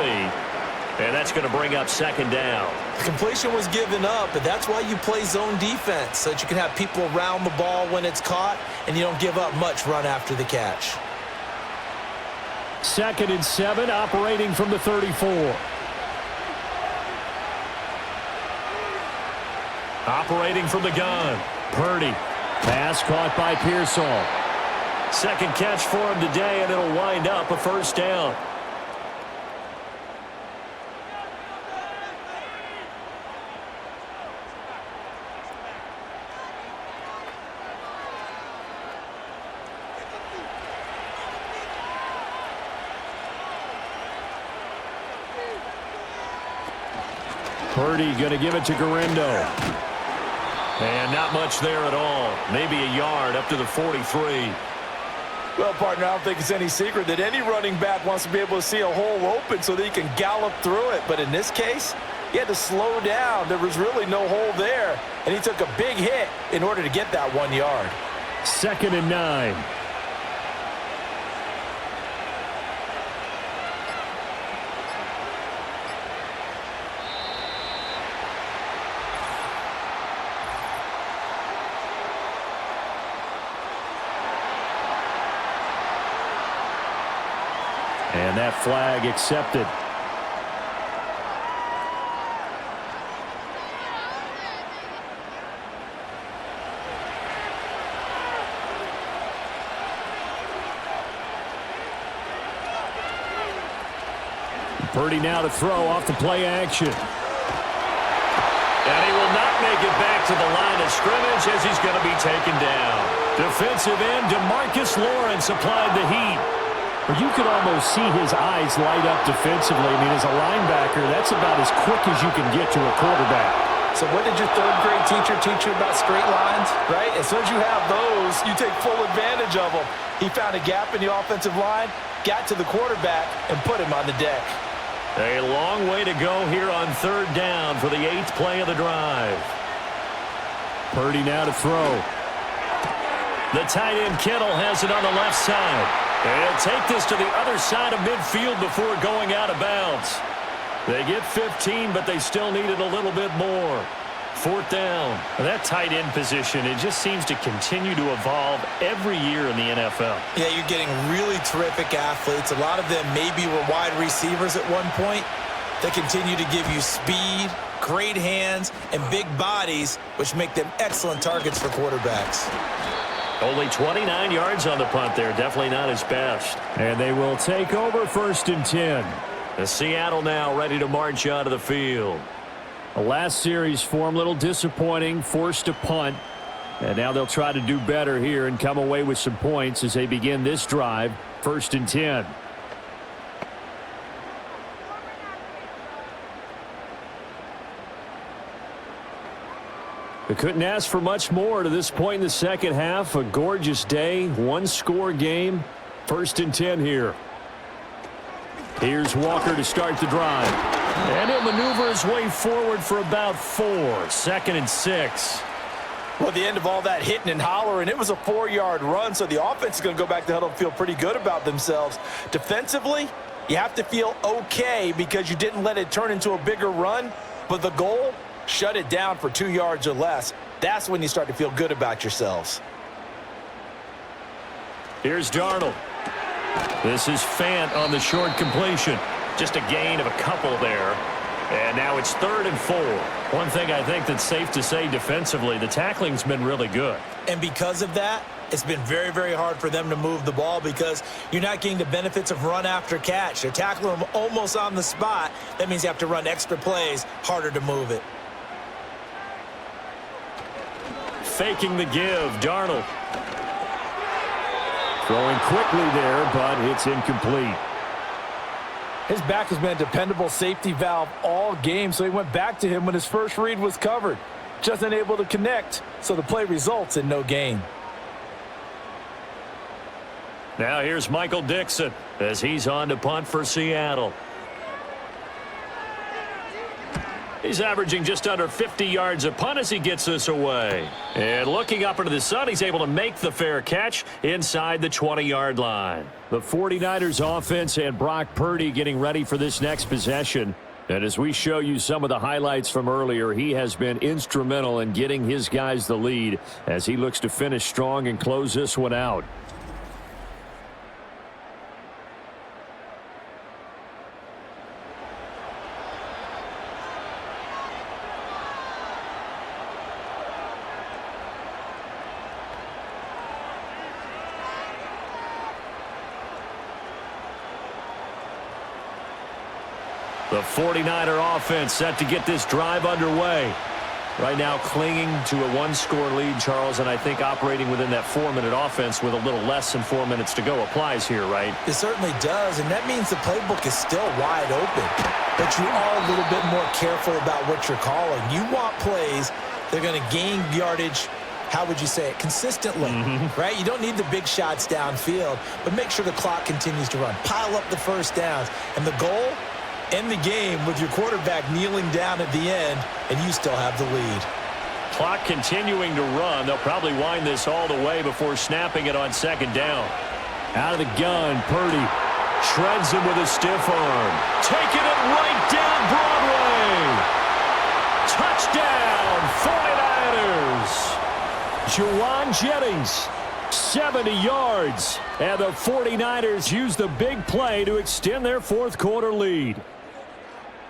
And that's going to bring up 2nd down. The completion was given up, but that's why you play zone defense, so that you can have people around the ball when it's caught and you don't give up much run after the catch. 2nd and 7, operating from the 34. Operating from the gun. Purdy. Pass caught by Pearsall. 2nd catch for him today, and it'll wind up a 1st down. Purdy going to give it to Garindo. And not much there at all. Maybe a yard up to the 43. Well, partner, I don't think it's any secret that any running back wants to be able to see a hole open so that he can gallop through it. But in this case, he had to slow down. There was really no hole there, and he took a big hit in order to get that 1 yard. 2nd and 9. And that flag accepted. Purdy now to throw off the play action. And he will not make it back to the line of scrimmage as he's going to be taken down. Defensive end DeMarcus Lawrence applied the heat. You could almost see his eyes light up defensively. I mean, as a linebacker, that's about as quick as you can get to a quarterback. So what did your 3rd grade teacher teach you about straight lines, right? As soon as you have those, you take full advantage of them. He found a gap in the offensive line, got to the quarterback, and put him on the deck. A long way to go here on 3rd down for the 8th play of the drive. Purdy now to throw. The tight end Kittle has it on the left side. And he'll take this to the other side of midfield before going out of bounds. They get 15, but they still need it a little bit more. 4th down. That tight end position, it just seems to continue to evolve every year in the NFL. Yeah, you're getting really terrific athletes. A lot of them maybe were wide receivers at one point. They continue to give you speed, great hands, and big bodies, which make them excellent targets for quarterbacks. Only 29 yards on the punt there. Definitely not his best. And they will take over 1st and 10. The Seattle now ready to march out of the field. The last series for him, a little disappointing, forced to punt. And now they'll try to do better here and come away with some points as they begin this drive. 1st and 10. They couldn't ask for much more to this point in the second half. A gorgeous day, one-score game. 1st and 10 here. Here's Walker to start the drive. And he'll maneuver his way forward for about 4. 2nd and 6. Well, the end of all that hitting and hollering, it was a 4-yard run, so the offense is going to go back to huddle and feel pretty good about themselves. Defensively, you have to feel okay because you didn't let it turn into a bigger run, but the goal, shut it down for 2 yards or less. That's when you start to feel good about yourselves. Here's Darnold. This is Fant on the short completion. Just a gain of a couple there. And now it's 3rd and 4. One thing I think that's safe to say defensively, the tackling's been really good. And because of that, it's been very, very hard for them to move the ball because you're not getting the benefits of run after catch. They're tackling them almost on the spot. That means you have to run extra plays, harder to move it. Faking the give, Darnold. Throwing quickly there, but it's incomplete. His back has been a dependable safety valve all game, so he went back to him when his first read was covered. Just unable to connect, so the play results in no gain. Now here's Mykel Dixon as he's on to punt for Seattle. He's averaging just under 50 yards a punt as he gets this away. And looking up into the sun, he's able to make the fair catch inside the 20-yard line. The 49ers offense and Brock Purdy getting ready for this next possession. And as we show you some of the highlights from earlier, he has been instrumental in getting his guys the lead as he looks to finish strong and close this one out. The 49er offense set to get this drive underway. Right now clinging to a one-score lead, Charles, and I think operating within that 4-minute offense with a little less than 4 minutes to go applies here, right? It certainly does, and that means the playbook is still wide open. But you are a little bit more careful about what you're calling. You want plays that are going to gain yardage, how would you say it, consistently, right? You don't need the big shots downfield, but make sure the clock continues to run. Pile up the first downs, and the goal, end the game with your quarterback kneeling down at the end, and you still have the lead. Clock continuing to run. They'll probably wind this all the way before snapping it on 2nd down. Out of the gun, Purdy shreds him with a stiff arm. Taking it right down Broadway. Touchdown, 49ers. Juwan Jennings, 70 yards. And the 49ers use the big play to extend their 4th quarter lead.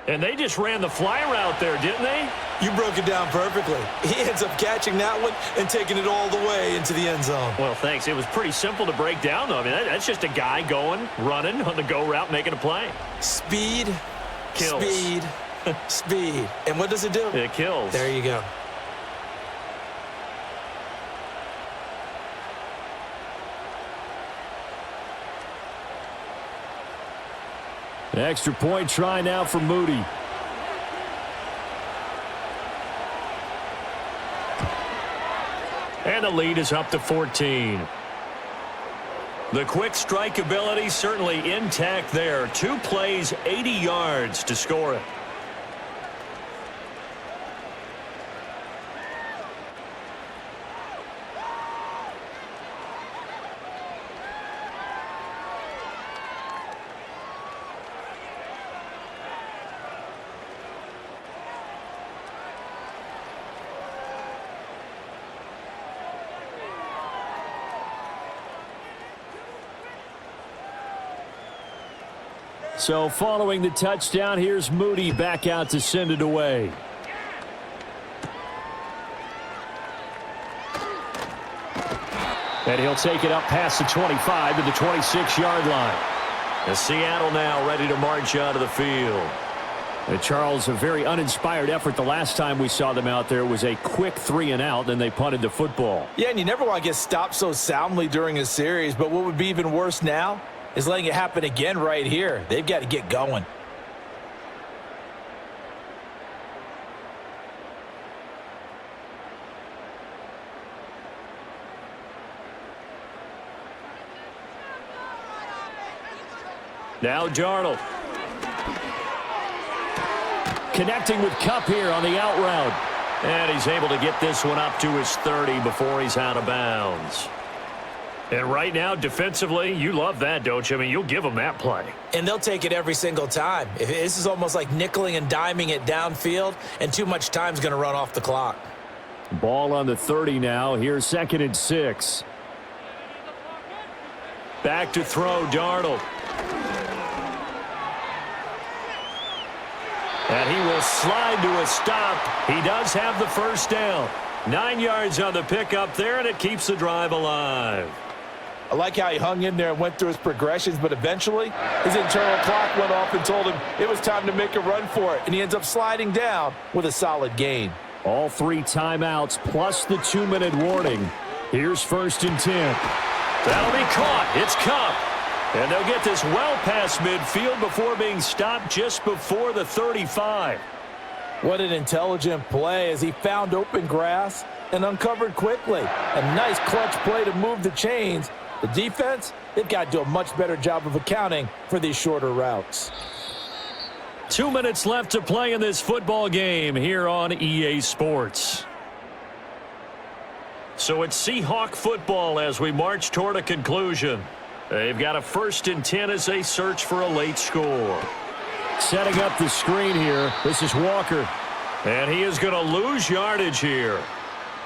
And they just ran the fly route there, didn't they? You broke it down perfectly. He ends up catching that one and taking it all the way into the end zone. Well, thanks. It was pretty simple to break down, though. I mean, that's just a guy going, running on the go route, making a play. Speed, kills. Speed, speed. And what does it do? It kills. There you go. Extra point try now for Moody. And the lead is up to 14. The quick strike ability certainly intact there. 2 plays, 80 yards to score it. So following the touchdown, here's Moody back out to send it away. And he'll take it up past the 25 to the 26-yard line. And Seattle now ready to march out of the field. Charles, a very uninspired effort the last time we saw them out there. It was a quick 3-and-out, then they punted the football. Yeah, and you never want to get stopped so soundly during a series, but what would be even worse now is letting it happen again right here. They've got to get going. Now Darnold. Connecting with Kupp here on the out route. And he's able to get this one up to his 30 before he's out of bounds. And right now, defensively, you love that, don't you? I mean, you'll give them that play. And they'll take it every single time. This is almost like nickeling and diming it downfield, and too much time's going to run off the clock. Ball on the 30 now. Here's 2nd and 6. Back to throw, Darnold. And he will slide to a stop. He does have the first down. 9 yards on the pickup there, and it keeps the drive alive. I like how he hung in there and went through his progressions, but eventually his internal clock went off and told him it was time to make a run for it, and he ends up sliding down with a solid gain. All 3 timeouts plus the 2-minute warning. Here's 1st and 10. That'll be caught. It's Kupp. And they'll get this well past midfield before being stopped just before the 35. What an intelligent play as he found open grass and uncovered quickly. A nice clutch play to move the chains. The defense, they've got to do a much better job of accounting for these shorter routes. 2 minutes left to play in this football game here on EA Sports. So it's Seahawk football as we march toward a conclusion. They've got a 1st and 10 as they search for a late score. Setting up the screen here. This is Walker. And he is going to lose yardage here.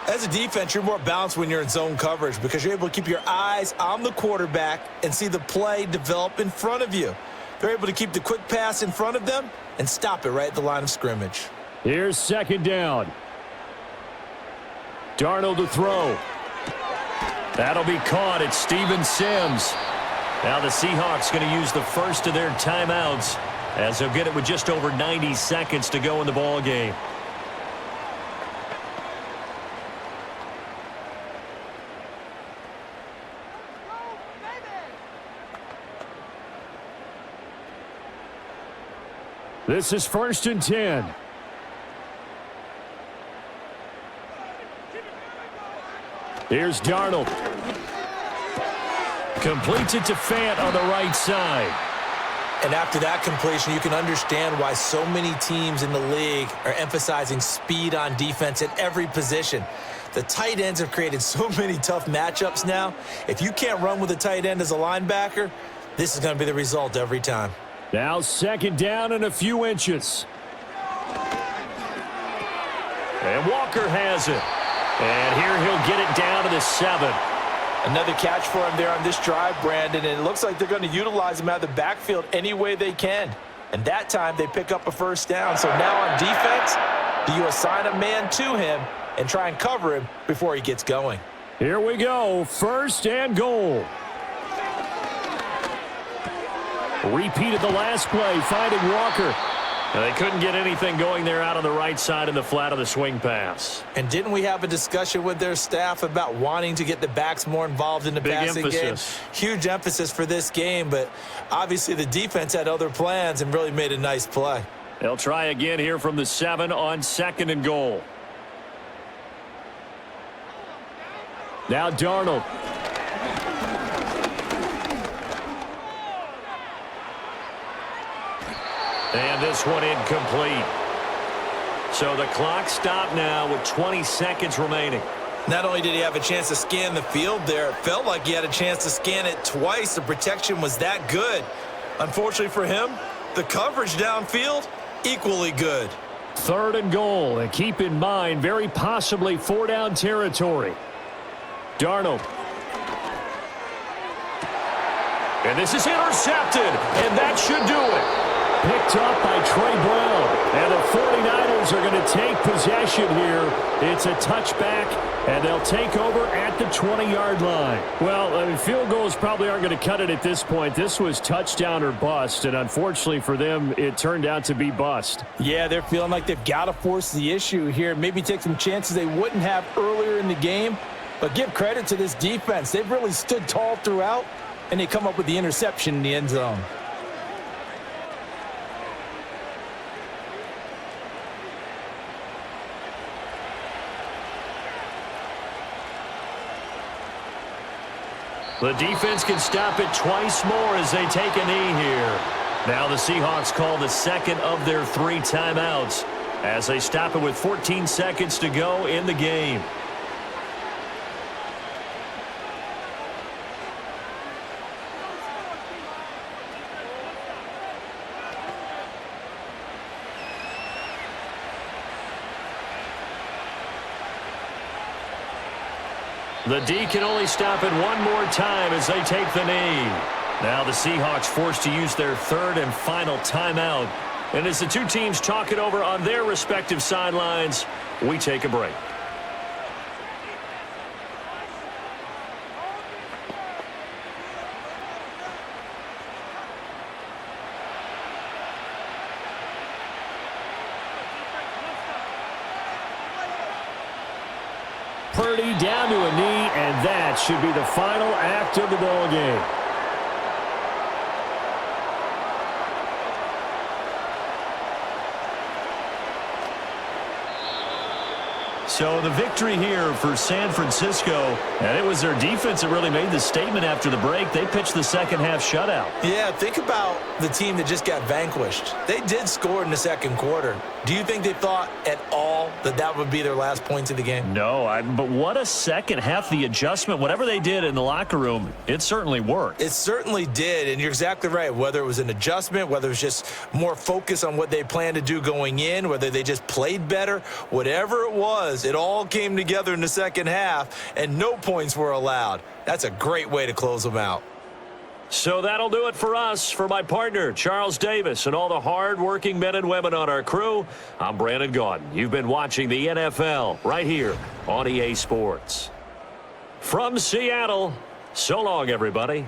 As a defense, you're more balanced when you're in zone coverage because you're able to keep your eyes on the quarterback and see the play develop in front of you. They're able to keep the quick pass in front of them and stop it right at the line of scrimmage. Here's 2nd down. Darnold to throw. That'll be caught. It's Steven Sims. Now the Seahawks going to use the first of their timeouts as they'll get it with just over 90 seconds to go in the ball game. This is 1st and 10. Here's Darnold. Completes it to Fant on the right side. And after that completion, you can understand why so many teams in the league are emphasizing speed on defense at every position. The tight ends have created so many tough matchups now. If you can't run with a tight end as a linebacker, this is going to be the result every time. Now 2nd down and a few inches. And Walker has it. And here he'll get it down to the 7. Another catch for him there on this drive, Brandon, and it looks like they're going to utilize him out of the backfield any way they can. And that time they pick up a 1st down. So now on defense, do you assign a man to him and try and cover him before he gets going? Here we go. 1st and goal. Repeated the last play, finding Walker. They couldn't get anything going there out on the right side in the flat of the swing pass. And didn't we have a discussion with their staff about wanting to get the backs more involved in the passing game? Huge emphasis for this game, but obviously the defense had other plans and really made a nice play. They'll try again here from the 7 on 2nd and goal. Now Darnold. And this one incomplete. So the clock stopped now with 20 seconds remaining. Not only did he have a chance to scan the field there, it felt like he had a chance to scan it twice. The protection was that good. Unfortunately for him, the coverage downfield, equally good. 3rd and goal, and keep in mind, very possibly 4-down territory. Darnold. And this is intercepted, and that should do it. picked up by Trey Brown. And the 49ers are going to take possession here. It's a touchback, and they'll take over at the 20-yard line. Well, I mean, field goals probably aren't going to cut it at this point. This was touchdown or bust, and unfortunately for them, it turned out to be bust. Yeah, they're feeling like they've got to force the issue here. Maybe take some chances they wouldn't have earlier in the game. But give credit to this defense. They've really stood tall throughout, and they come up with the interception in the end zone. The defense can stop it twice more as they take a knee here. Now the Seahawks call the second of their 3 timeouts as they stop it with 14 seconds to go in the game. The D can only stop it one more time as they take the knee. Now the Seahawks forced to use their 3rd and final timeout. And as the two teams talk it over on their respective sidelines, we take a break. Purdy down to a knee, and that should be the final act of the ball game. So the victory here for San Francisco, and it was their defense that really made the statement after the break. They pitched the second half shutout. Yeah, think about the team that just got vanquished. They did score in the second quarter. Do you think they thought at all that that would be their last points of the game? No, but what a second half. The adjustment, whatever they did in the locker room, it certainly worked. It certainly did, and you're exactly right. Whether it was an adjustment, whether it was just more focus on what they planned to do going in, whether they just played better, whatever it was, it all came together in the second half, and no points were allowed. That's a great way to close them out. So that'll do it for us. For my partner, Charles Davis, and all the hard-working men and women on our crew, I'm Brandon Gaudin. You've been watching the NFL right here on EA Sports. From Seattle, so long, everybody.